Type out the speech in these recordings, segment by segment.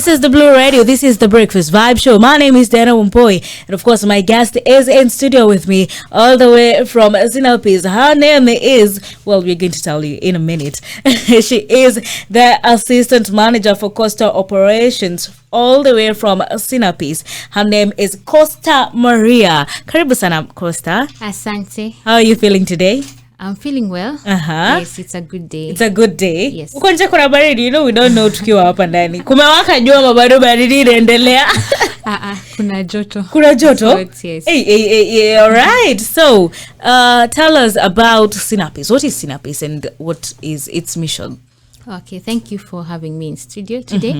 This is the Blue Radio. This is the Breakfast Vibe Show. My name is Dana Wumpoi. And of course, my guest is in studio with me all the way from Sinapis. Her name is, well, we're going to tell you in a minute. She is the Assistant Manager for Coastal Operations all the way from Sinapis. Her name is Costa Maria. Karibu sana, Costa. Asante. How are you feeling today? I'm feeling well. Yes, it's a good day. It's a good day. Yes. Uko nje kuna baridi, you know we don't know tukiwa hapa ndani. Kumewaka jua mabado baridi inaendelea. Kuna joto. Kuna joto? Yes. Hey, all right. So, tell us about Sinapis. What is Sinapis and what is its mission? Okay, thank you for having me in studio today.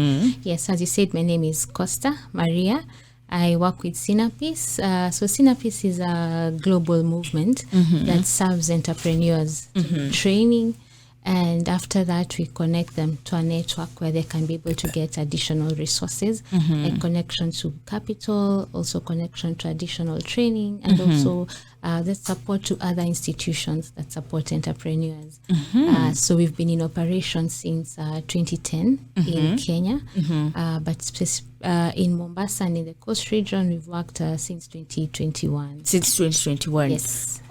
Yes, as you said, my name is Costa Maria. I work with Sinapis. So Sinapis is a global movement that serves entrepreneurs training, and after that we connect them to a network where they can be able to get additional resources, like connection to capital, also connection to additional training, and also the support to other institutions that support entrepreneurs. So we've been in operation since 2010 in Kenya, but in Mombasa and in the coast region, we've worked since 2021. Since 2021. Yes.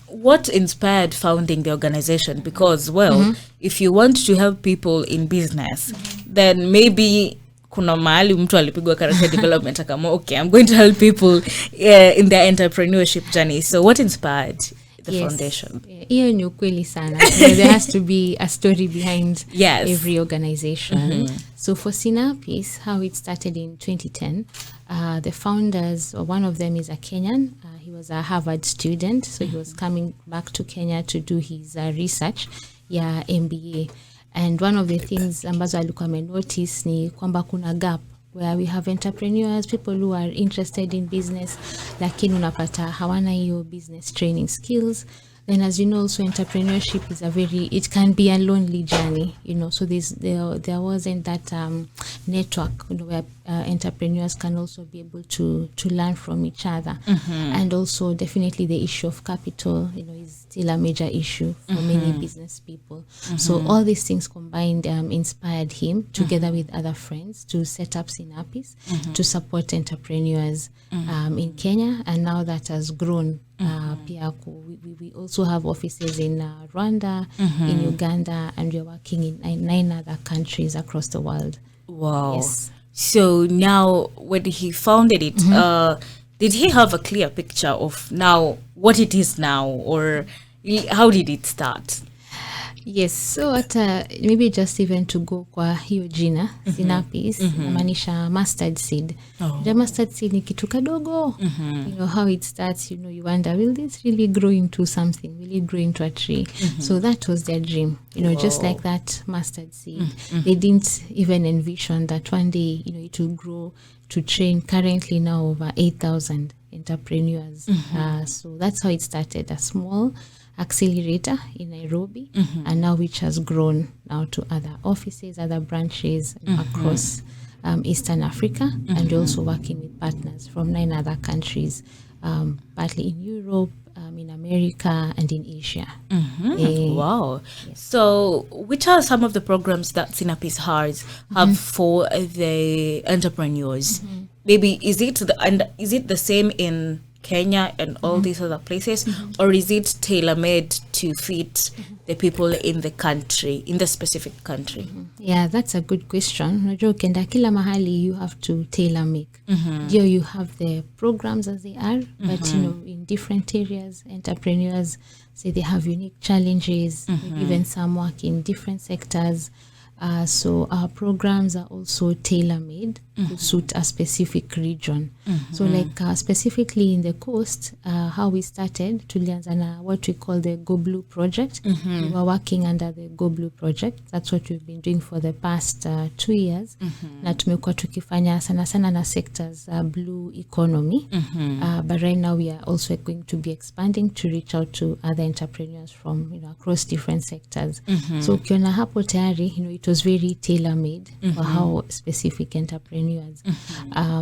What inspired founding the organization? Because, well, if you want to help people in business, then maybe kuna mahali mtu alipigwa character development akama, okay, I'm going to help people in their entrepreneurship journey. So what inspired the foundation? Hiyo ni ukweli sana. There has to be a story behind every organization. So for Sinapis, how it started in 2010, the founders, one of them is a Kenyan. He was a Harvard student, so he was coming back to Kenya to do his research, MBA. And one of the things ambazo alikuwa amenotice ni kwamba kuna gap where we have entrepreneurs, people who are interested in business, lakini unapata hawana hiyo business training skills. Then, as you know, also entrepreneurship is it can be a lonely journey, you know. So there wasn't that network, you know, where entrepreneurs can also be able to learn from each other. And also, definitely, the issue of capital, you know, is still a major issue for many business people. So all these things combined inspired him, together with other friends, to set up Sinapis to support entrepreneurs in Kenya, and now that has grown. We also have offices in Rwanda, in Uganda, and we're working in 9 other countries across the world. Wow. Yes. So now when he founded it, did he have a clear picture of now what it is now, or how did it start? Yes, so maybe just even to go kwa hiyo jina Sinapis, maanisha mustard seed. The mustard seed ni kitu kadogo. You know how it starts, you know, you wonder, will this really grow into something? Will it grow into a tree? So that was their dream, you know, just like that mustard seed. They didn't even envision that one day, you know, it will grow to train currently now over 8,000 entrepreneurs. So that's how it started, a small accelerator in Nairobi, and now which has grown now to other offices, other branches across Eastern Africa, and we're also working with partners from 9 other countries, partly in Europe, in America, and in Asia. Wow. Yes. So which are some of the programs that Sinapis have for the entrepreneurs? Maybe is it the same in Kenya and all these other places, or is it tailor-made to fit the people in the country, in the specific country? Yeah, that's a good question. Unajua ukienda kila mahali you have to tailor-make. Here you have the programs as they are, but you know, in different areas, entrepreneurs say they have unique challenges, even some work in different sectors. So our programs are also tailor-made to suit a specific region. So like specifically in the coast, how we started, tulianza na what we call the Go Blue project. We were working under the Go Blue project. That's what we've been doing for the past 2 years. Na tumekuwa tukifanya sana na sectors blue economy. But right now we are also going to be expanding to reach out to other entrepreneurs from, you know, across different sectors. So ukiona hapo tayari, you know, it was very tailor-made for how specific entrepreneurs.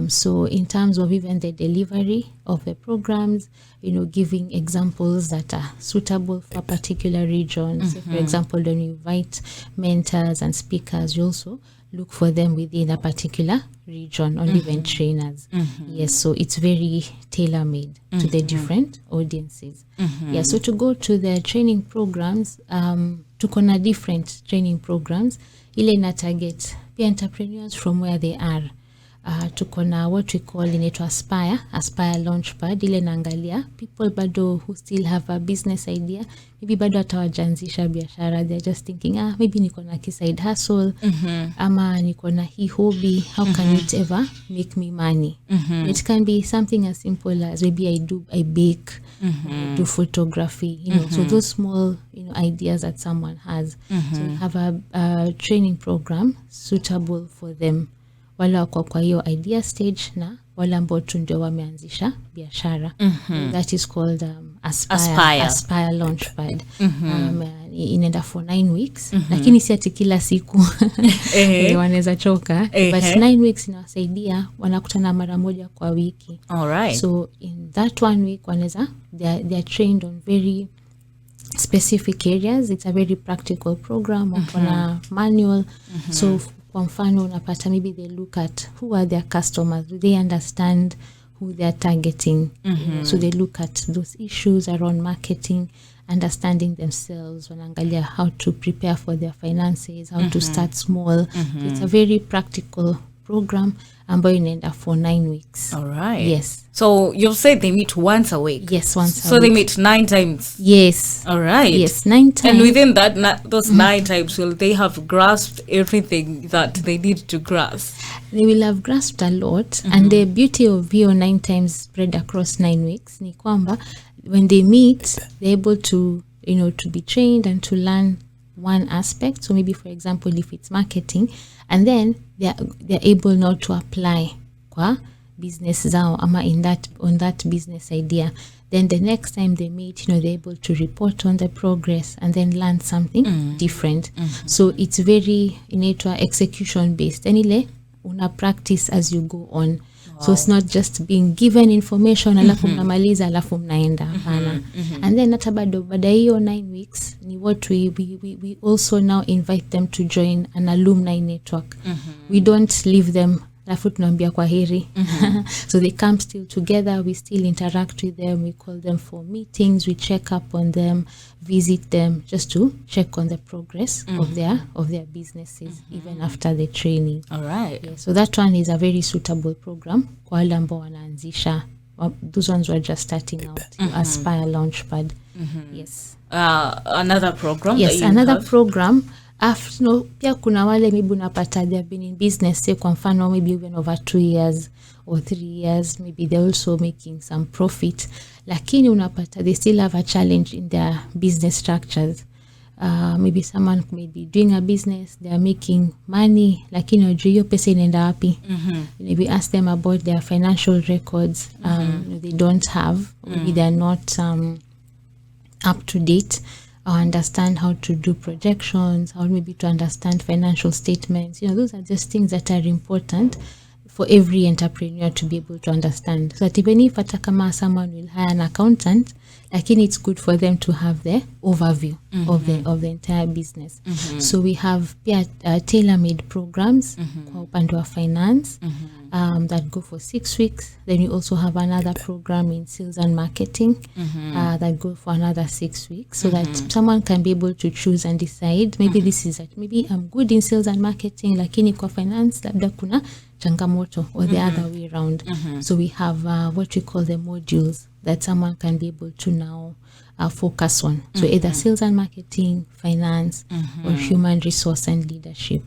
So in terms of even the delivery of the programs, you know, giving examples that are suitable for particular regions. For example, when you invite mentors and speakers, you also look for them within a particular region, only when trainers. Yes, so it's very tailor-made to the different audiences. Yeah, so to go to the training programs, tuko na different training programs. Ile ina target pia entrepreneurs from where they are. Tuko na what we call inaitwa Aspire Launchpad. Ile naangalia people bado who still have a business idea, maybe bado atawajanzisha biashara, they're just thinking maybe niko na side hustle, ama niko na hii hobby, how can it ever make me money? It can be something as simple as maybe I bake, do photography, so those small ideas that someone has. So we have a training program suitable for them, wale wako kwa hiyo idea stage na wale ambao tu ndio wameanzisha biashara. That is called Aspire Launchpad. Inaenda for 9 weeks, lakini si ati kila siku wanaweza choka, but 9 weeks inawasaidia, wanakutana mara moja kwa wiki. Alright. So in that 1 week wanaweza they are trained on very specific areas. It's a very practical program. Wakona manual. So kwa mfano unapata maybe they look at who are their customers, do they understand who they are targeting. So they look at those issues around marketing, understanding themselves, wanaangalia how to prepare for their finances, how to start small. So it's a very practical program ambayo inaenda for 9 weeks. All right. Yes. So you've said they meet once a week. Yes, once a week. So they meet 9 times. Yes. All right. Yes, 9 times. And within that, those 9 times, will they have grasped everything that they need to grasp? They will have grasped a lot. And the beauty of hiyo 9 times spread across 9 weeks ni kwamba when they meet, they're able to, to be trained and to learn one aspect. So maybe, for example, if it's marketing, and then they're able now to apply kwa business zao ama on that business idea. Then the next time they meet, they're able to report on the progress and then learn something different. So it's very execution based. Anile una practice as you go on. Wow. So it's not just being given information alafu mnamaliza alafu mnaenda hapana. And then hata baada hiyo 9 weeks ni what we also now invite them to join an alumni network. We don't leave them alafu tunaambia kwa heri. So they come still together, we still interact with them, we call them for meetings, we check up on them, visit them just to check on the progress of their businesses even after the training. All right. Yeah, so that one is a very suitable program kwa wale ambao wanaanzisha. Those ones were just starting out. Aspire Launchpad. Yes. Another program. Yes, another program. Pia kuna wale maybe unapata they have been in business, say kwa mfano maybe even over 2 years or 3 years, maybe they're also making some profit, lakini unapata they still have a challenge in their business structures. Maybe someone may be doing a business, they are making money, lakini wajui hiyo pesa inaenda wapi. Maybe ask them about their financial records. They don't have, maybe they're not up to date, or understand how to do projections, or maybe to understand financial statements. Those are just things that are important for every entrepreneur to be able to understand. So that even if atakama someone will hire an accountant, lakini it's good for them to have the overview of the entire business. So we have tailor-made programs kwa upande wa finance that go for 6 weeks. Then we also have another program in sales and marketing that go for another 6 weeks, so that someone can be able to choose and decide, maybe this is it, maybe I'm good in sales and marketing, lakini kwa finance labda kuna changamoto, or the other way around. So we have what we call the modules that someone can be able to now focus on. So either sales and marketing, finance, or human resource and leadership.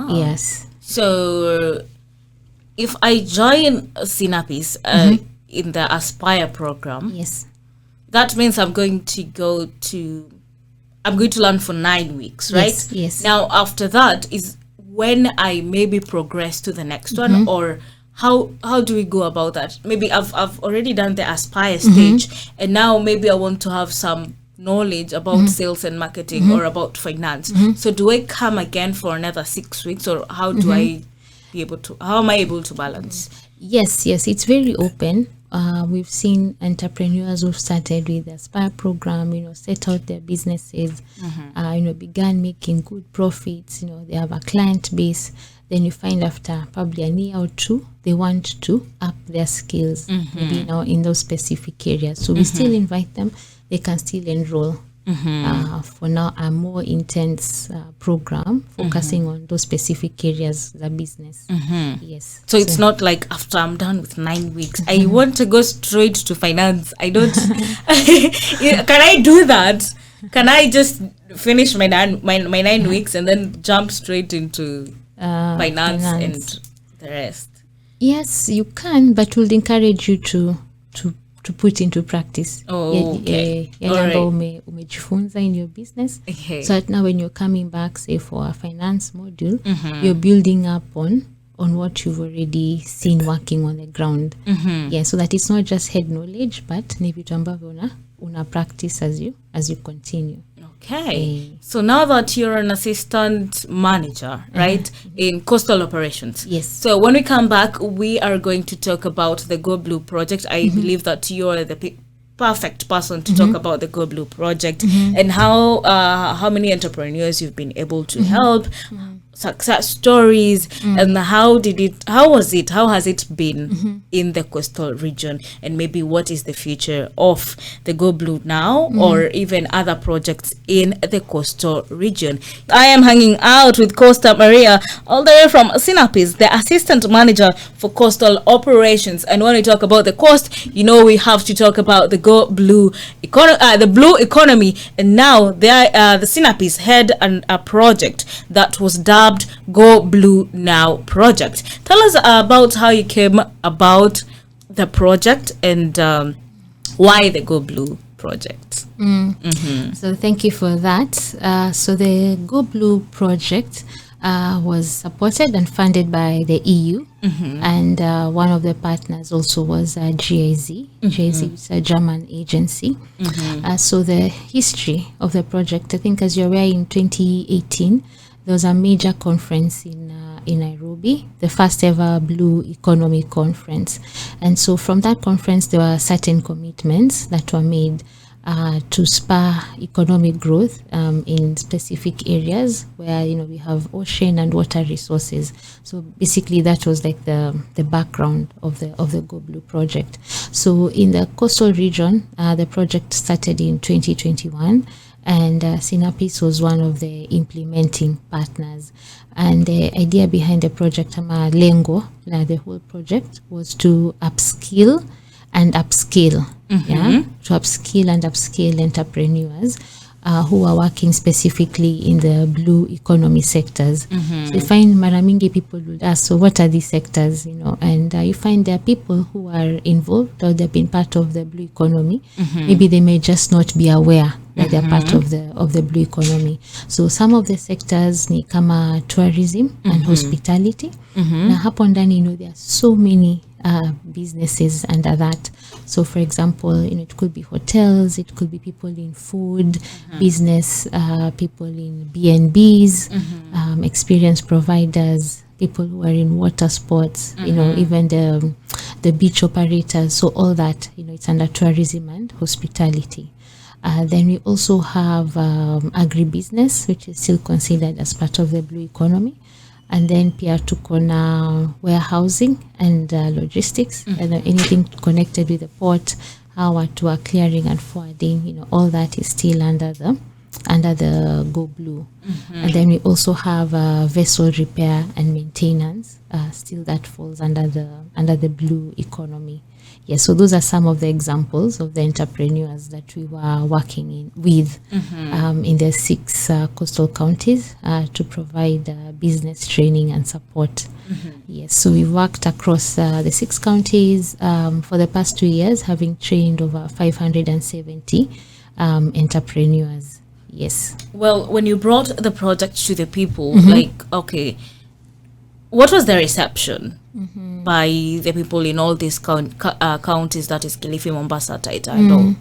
Yes. So if I join Sinapis in the Aspire program, yes, that means I'm going to learn for 9 weeks, right? Yes. Now after that is when I maybe progress to the next one, or how do we go about that? Maybe I've already done the Aspire stage, and now maybe I want to have some knowledge about sales and marketing or about finance. So do I come again for another 6 weeks, or how do I how am I able to balance? Yes, it's very open. we've seen entrepreneurs who've started with the Aspire program, set out their businesses, began making good profits, they have a client base. Then you find after probably a year or two, they want to up their skills, maybe in those specific areas. So we still invite them. They can still enroll. For now, a more intense program focusing on those specific areas of the business. Yes. So it's not like after I'm done with 9 weeks, I want to go straight to finance. I don't. Can I do that? Can I just finish my 9 weeks and then jump straight into finance and the rest? Yes, you can, but we'll encourage you to put into practice. Umejifunza in your business. Okay. So that now when you're coming back, say for a finance module, you're building up on what you've already seen working on the ground. Yeah, so that it's not just head knowledge, but ni vitu ambavyo una practice as you continue. Okay. So now that you're an assistant manager, right, in coastal operations. Yes. So when we come back, we are going to talk about the Go Blue project. I believe that you're the perfect person to talk about the Go Blue project and how many entrepreneurs you've been able to help, success stories, and how has it been in the coastal region, and maybe what is the future of the Go Blue now, or even other projects in the coastal region. I am hanging out with Costa Maria, all the way from Sinapis, the assistant manager for coastal operations. And when we talk about the coast, we have to talk about the Go Blue the blue economy. And now the Sinapis had a project that was dubbed Go Blue Now project. Tell us about how you came about the project and why the Go Blue project. So thank you for that. So the Go Blue project was supported and funded by the EU, and one of the partners also was GIZ. GIZ is a German agency. So the history of the project, I think as you're aware, in 2018 there was a major conference in Nairobi, the first ever Blue Economy Conference. And so from that conference, there were certain commitments that were made to spur economic growth in specific areas where we have ocean and water resources. So basically, that was like the background of the Go Blue project. So in the coastal region, the project started in 2021. And Sinapis was one of the implementing partners. And the idea behind the project, Lengo, the whole project, was to upskill and upscale. To upskill and upscale entrepreneurs who are working specifically in the blue economy sectors. So you find mara mingi people would ask, so what are these sectors? And you find there are people who are involved or they've been part of the blue economy. Maybe they may just not be aware that they're part of the blue economy. So some of the sectors ni kama tourism and hospitality. Na hapo ndani there are so many businesses under that. So for example, it could be hotels, it could be people in food business, people in B&Bs, experience providers, people who are in water sports, even the beach operators. So all that, it's under tourism and hospitality. Then we also have agribusiness, which is still considered as part of the blue economy. And then pia tuko na warehousing and logistics, and anything connected with the port, how watu are clearing and forwarding, all that is still under the Go Blue. And then we also have vessel repair and maintenance, still that falls under the blue economy. Yes, so those are some of the examples of the entrepreneurs that we were working with in the 6 coastal counties to provide business training and support. Yes, so we worked across the 6 counties for the past 2 years, having trained over 570 entrepreneurs. Yes. Well, when you brought the project to the people, what was the reception by the people in all these counties, that is Kilifi, Mombasa, Taita and all?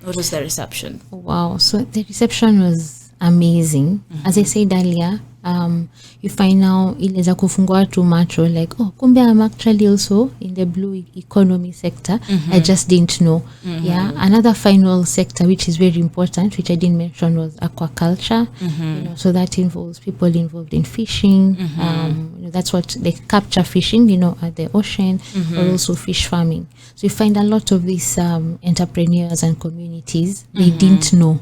What was the reception? Wow, so the reception was amazing. As I said earlier, You find now inaweza kufungua watu macho like, oh, kumbe I'm actually also in the blue economy sector. I just didn't know. Yeah. Another final sector which is very important, which I didn't mention, was aquaculture. So that involves people involved in fishing. That's what they capture fishing, at the ocean, or also fish farming. So you find a lot of these entrepreneurs and communities, they didn't know.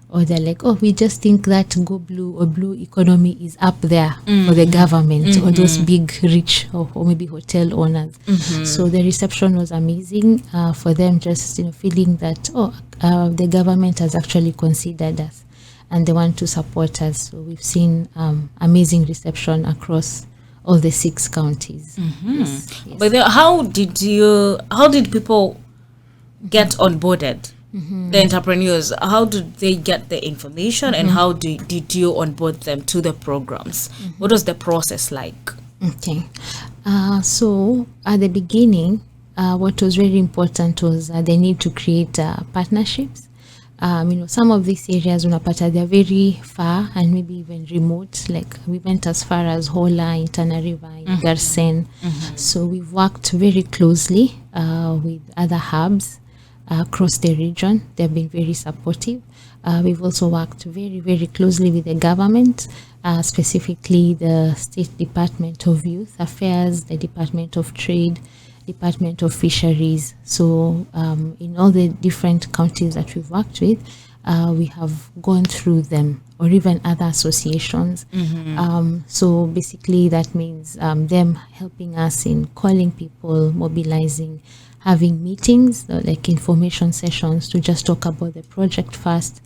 Or they're like, oh, we just think that Go Blue or blue economy is up there for the government or those big, rich or maybe hotel owners. So the reception was amazing for them, just feeling that, the government has actually considered us and they want to support us. So we've seen amazing reception across all the 6 counties. Yes. But how did people get onboarded? The entrepreneurs, how did they get the information and how did you onboard them to the programs? What was the process like? Okay. So at the beginning, what was very important was they need to create partnerships. Some of these areas, they're very far and maybe even remote. Like we went as far as Hola, in Tana River, in Garsen. So we've worked very closely with other hubs across the region. They've been very supportive. We've also worked very, very closely with the government, specifically the State Department of Youth Affairs, the Department of Trade, Department of Fisheries. So in all the different counties that we've worked with, we have gone through them, or even other associations. So basically that means them helping us in calling people, mobilizing, having meetings, like information sessions, to just talk about the project first,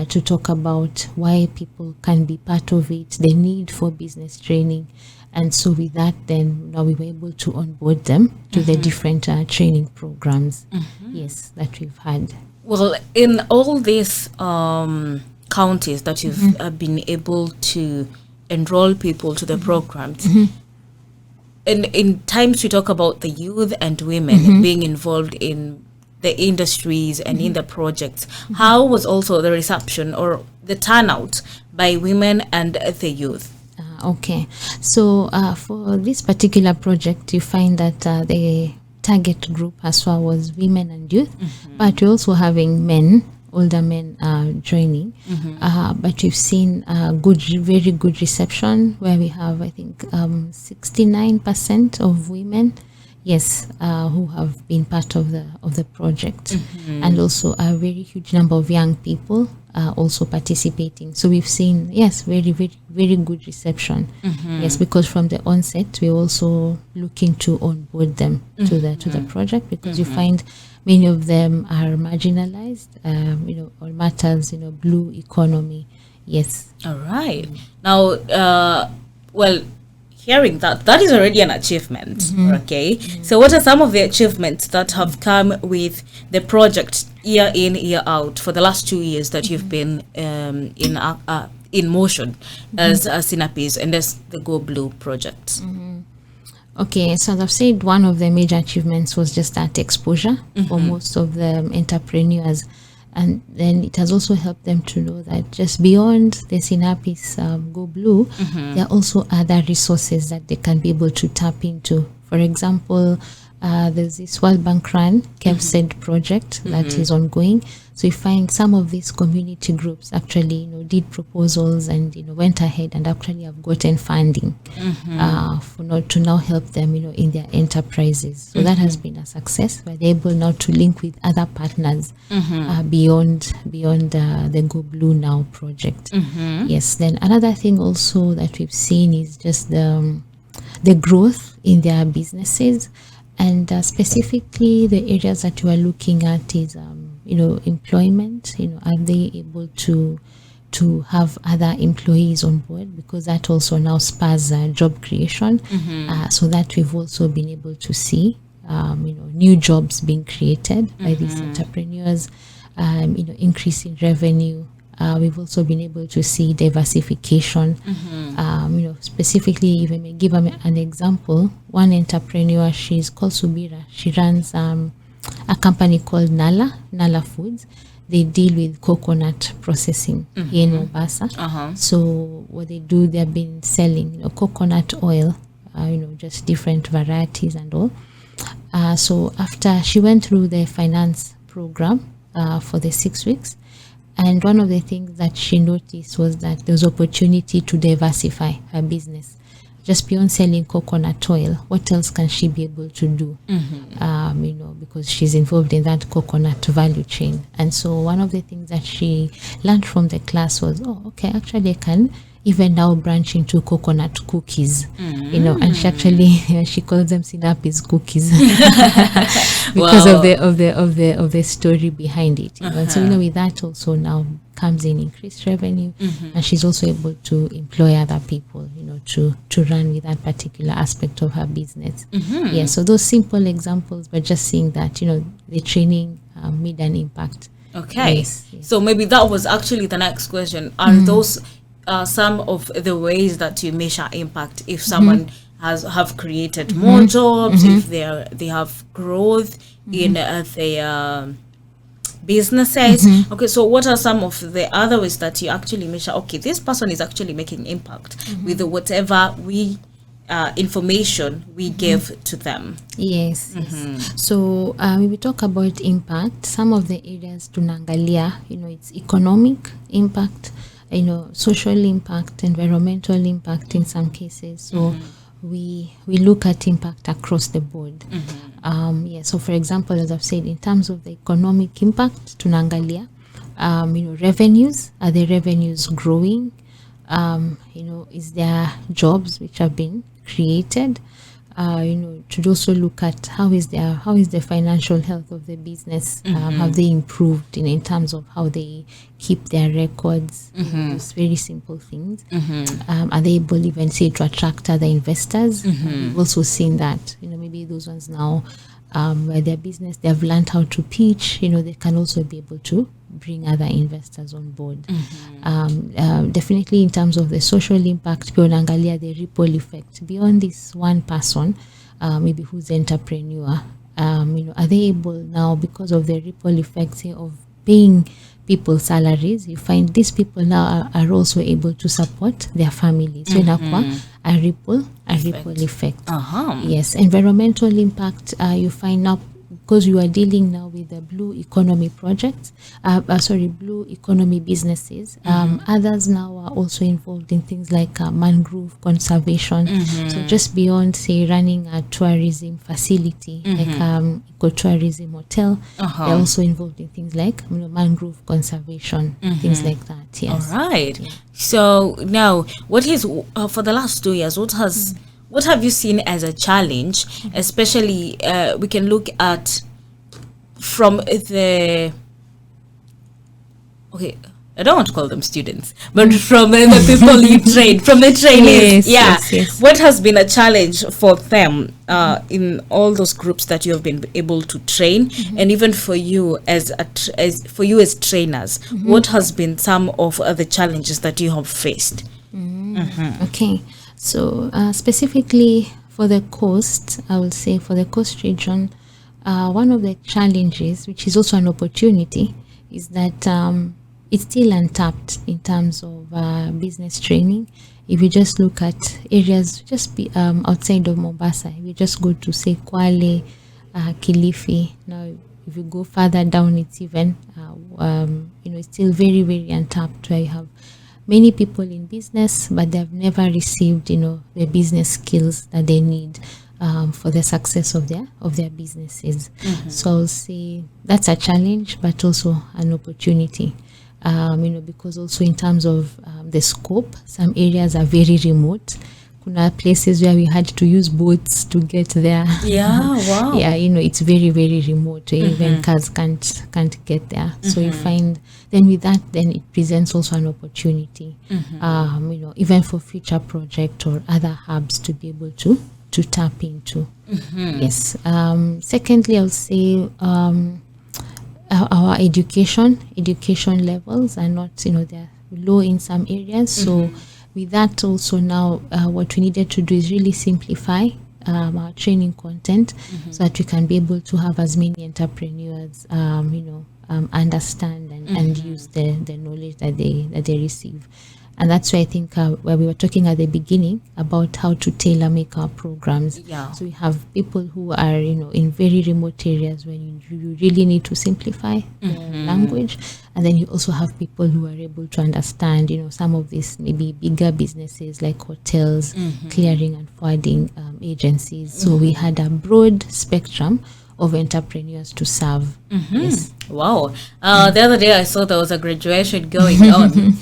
to talk about why people can be part of it, the need for business training. And so with that, then now we were able to onboard them to the different training programs, yes, that we've had. Well, in all these counties that you've been able to enroll people to the programs, in times we talk about the youth and women being involved in the industries and in the projects, how was also the reception or the turnout by women and the youth? Okay, so for this particular project, you find that the target group as well was women and youth, but we're also having men, older men joining. But we've seen very good reception, where we have, I think, 69% of women, yes, who have been part of the project, and also a very huge number of young people also participating. So we've seen, yes, very, very, very good reception. Yes, because from the onset, we're also looking to onboard them to the project, because you find many of them are marginalized, on matters, blue economy. Yes. All right. Now, well, hearing that is already an achievement. Okay. So what are some of the achievements that have come with the project year in, year out for the last 2 years that you've been in motion as Sinapis and as the Go Blue project? Okay, so as I've said, one of the major achievements was just that exposure for most of the entrepreneurs. And then it has also helped them to know that just beyond the Sinapis Go Blue, there are also other resources that they can be able to tap into. For example, there's this World Bank run KevSed project that is ongoing. So you find some of these community groups actually, did proposals and went ahead and actually have gotten funding to now help them, in their enterprises. So that has been a success. We're able now to link with other partners beyond the Go Blue Now project. Yes. Then another thing also that we've seen is just the growth in their businesses. And specifically, the areas that we are looking at is, employment. Are they able to have other employees on board? Because that also now spurs job creation. So that we've also been able to see, new jobs being created by these entrepreneurs. Increase in revenue. We've also been able to see diversification. Specifically, if I may give an example, one entrepreneur, she's called Subira. She runs a company called Nala Foods. they deal with coconut processing here in Mombasa. So what they do, they've been selling coconut oil, just different varieties and all. So after she went through the finance program for the 6 weeks, and one of the things that she noticed was that there was opportunity to diversify her business. Just beyond selling coconut oil, what else can she be able to do? Because she's involved in that coconut value chain. And so one of the things that she learned from the class was, actually I can even now branch into coconut cookies, and she actually she calls them Sinapis cookies because of the story behind it. And so with that also now comes in increased revenue, and she's also able to employ other people, to run with that particular aspect of her business. Yeah, so those simple examples, but just seeing that the training made an impact. Okay, yes. So maybe that was actually the next question. Are those some of the ways that you measure impact? If someone have created more jobs, if they have growth in their businesses. Okay, so what are some of the other ways that you actually measure, okay, this person is actually making impact with whatever we information we give to them? Yes. So when we talk about impact, some of the areas to Nangalia, it's economic impact, social impact, environmental impact in some cases. So we look at impact across the board. So for example, as I've said, in terms of the economic impact to Nangalia, revenues, are the revenues growing? Is there jobs which have been created? To also look at how is the financial health of the business, have they improved in terms of how they keep their records, those very simple things. Are they able even say to attract other investors? We've also seen that, maybe those ones now where their business, they've learned how to pitch, they can also be able to bring other investors on board. Definitely in terms of the social impact, Pionangalia, the ripple effect, beyond this one person, maybe who's an entrepreneur, are they able now, because of the ripple effect, say, of paying people salaries, you find these people now are also able to support their families. So a ripple effect. Yes, environmental impact, you find now, because you are dealing now with the blue economy projects, blue economy businesses. Others now are also involved in things like mangrove conservation. So just beyond, say, running a tourism facility, like ecotourism hotel, they're also involved in things like mangrove conservation, things like that. Yes. All right. Yeah. So now, what is for the last 2 years? What have you seen as a challenge, especially we can look at from the, I don't want to call them students, but from the people you train, from the trainees. Yes. What has been a challenge for them in all those groups that you have been able to train, and even for you as trainers, what has been some of the challenges that you have faced? Okay. So specifically for the coast, I would say for the coast region, one of the challenges, which is also an opportunity, is that it's still untapped in terms of business training. If you just look at areas outside of Mombasa, if you just go to, say, Kwale, Kilifi, now if you go further down, it's even, it's still very, very untapped, where you have many people in business, but they've never received, the business skills that they need for the success of their businesses. So I'll say that's a challenge, but also an opportunity. Because also in terms of the scope, some areas are very remote. Kuna places where we had to use boats to get there. Yeah, wow. Yeah, it's very, very remote. Even cars can't get there. So you find, then with that, then it presents also an opportunity, even for future project or other hubs to be able to tap into. Yes. Secondly, I would say our education levels are not, they're low in some areas. So with that also now, what we needed to do is really simplify our training content, so that we can be able to have as many entrepreneurs, understand and use the knowledge that they receive. And that's why I think where we were talking at the beginning about how to tailor make our programs. Yeah. So we have people who are, in very remote areas where you really need to simplify the language. And then you also have people who are able to understand, some of these maybe bigger businesses like hotels, clearing and forwarding agencies. So we had a broad spectrum of entrepreneurs to serve. Yes. Wow. The other day I saw there was a graduation going on.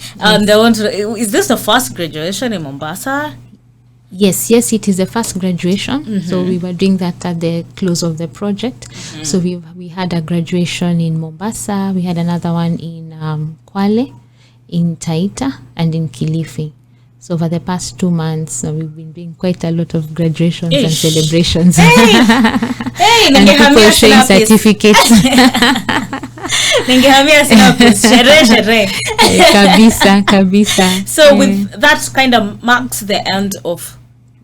Is this the first graduation in Mombasa? Yes, it is the first graduation. So we were doing that at the close of the project. So we had a graduation in Mombasa, we had another one in Kwale, in Taita, and in Kilifi. So for the past 2 months, we've been doing quite a lot of graduations and celebrations. Hey, and people showing certificates. Kabisa. So with that kind of marks the end of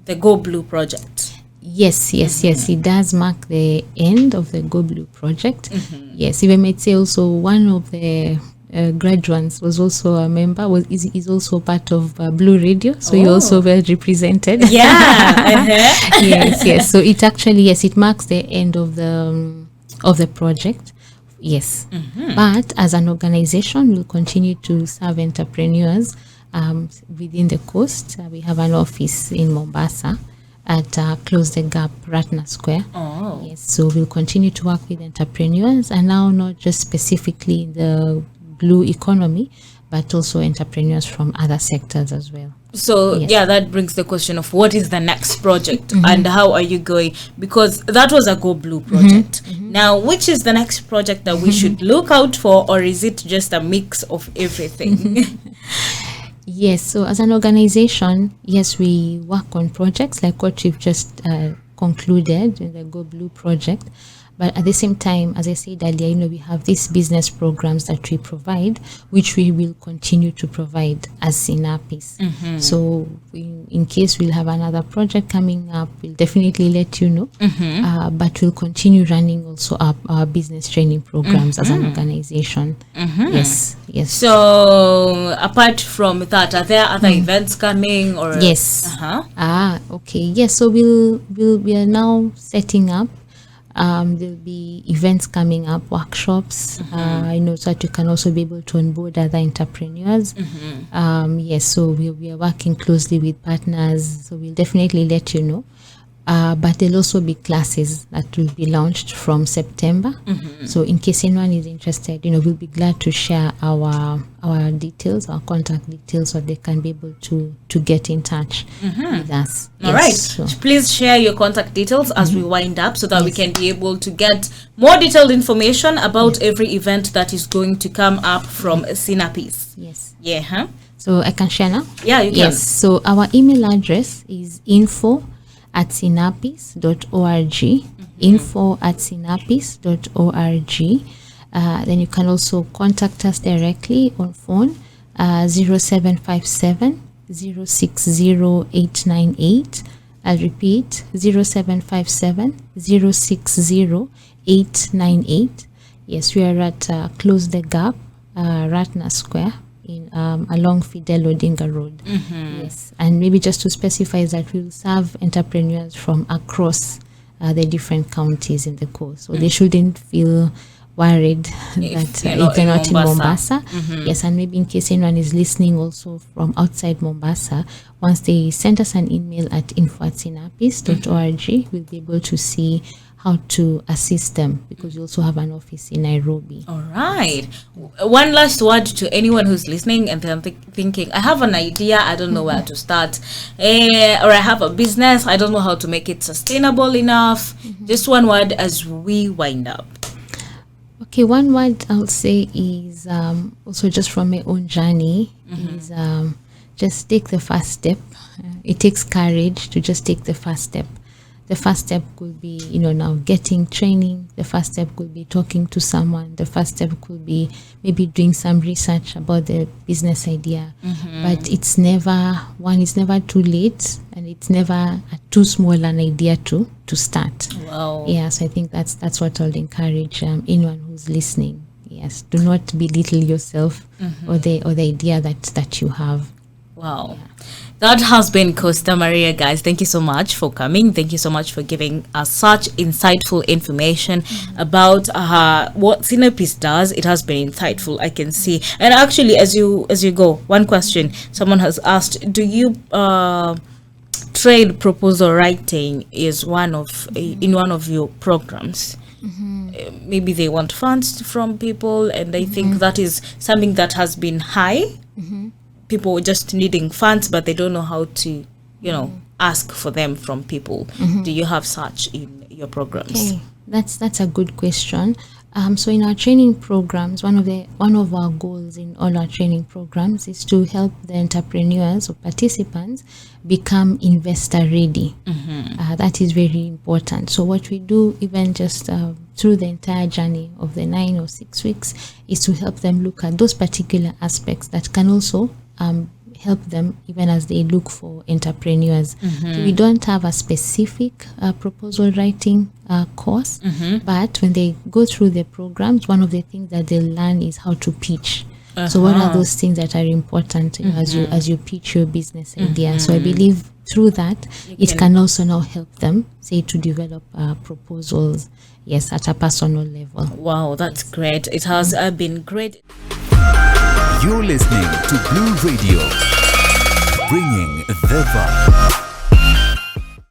the Go Blue project. Yes, it does mark the end of the Go Blue project. Yes, if I might say also one of the graduates was also a member, is also part of Blue Radio, so you're also well represented. Yeah. Yes. So it actually, it marks the end of the project. Yes. But as an organization, we'll continue to serve entrepreneurs within the coast. We have an office in Mombasa at Close the Gap, Ratna Square. Yes. So we'll continue to work with entrepreneurs, and now not just specifically in the blue economy, but also entrepreneurs from other sectors as well. So that brings the question of what is the next project and how are you going, because that was a Go Blue project. Now, which is the next project that we should look out for, or is it just a mix of everything? Yes, so as an organization, yes, we work on projects like what we've just concluded in the Go Blue project. But at the same time, as I said earlier, we have these business programs that we provide, which we will continue to provide as Sinapis. So in case we'll have another project coming up, we'll definitely let you know. But we'll continue running also our business training programs as an organization. Yes. So apart from that, are there other events coming? Or yes. Okay. Yes. So we are now setting up. There'll be events coming up, workshops, so that you can also be able to onboard other entrepreneurs. Yes, so we are working closely with partners, so we'll definitely let you know. But there'll also be classes that will be launched from September. So in case anyone is interested, we'll be glad to share our details, our contact details, so they can be able to get in touch with us. All right. So please share your contact details as we wind up, so that we can be able to get more detailed information about every event that is going to come up from Sinapis. Yes. Yeah. So I can share now? Yeah, you can. Yes. So our email address is info@sinapis.org. info@sinapis.org. Then you can also contact us directly on phone 0757 060 898. I'll repeat, 0757 060 898. Yes, we are at Close the Gap, Ratna Square, in along Fidel Odinga Road. Yes, and maybe just to specify is that we'll serve entrepreneurs from across the different counties in the coast, so they shouldn't feel worried that if they're not in Mombasa. Yes, and maybe in case anyone is listening also from outside Mombasa, once they send us an email at info@sinapis.org, we'll be able to see how to assist them, because we also have an office in Nairobi. All right. One last word to anyone who's listening and they're thinking, I have an idea, I don't know where to start, or I have a business, I don't know how to make it sustainable enough. Just one word as we wind up. Okay, one word I'll say is also just from my own journey is just take the first step. It takes courage to just take the first step. the first step could be, now getting training. The first step could be talking to someone. The first step could be maybe doing some research about the business idea. But it's never too late, and it's never too small an idea to start. Wow. Yes, I think that's what I'll encourage anyone who's listening. Yes, do not belittle yourself or the idea that you have. Wow. Yeah. That has been Costa Maria, guys. Thank you so much for coming. Thank you so much for giving us such insightful information about what Sinapis does. It has been insightful, I can see. And actually, as you go, one question someone has asked: do you trade proposal writing in one of your programs? Maybe they want funds from people, and I think that is something that has been high. People just needing funds, but they don't know how to, ask for them from people. Do you have such in your programs? Okay, that's a good question. So in our training programs, one of our goals in all our training programs is to help the entrepreneurs or participants become investor ready. That is very important. So what we do, even just through the entire journey of the 9 or 6 weeks, is to help them look at those particular aspects that can also help them even as they look for entrepreneurs. So we don't have a specific proposal writing course, but when they go through the programs, one of the things that they'll learn is how to pitch. So what are those things that are important as you pitch your business idea? So I believe through that it can also now help them, say, to develop proposals, yes, at a personal level. Wow, that's great. It has been great. You're listening to Blue Radio, bringing the vibe.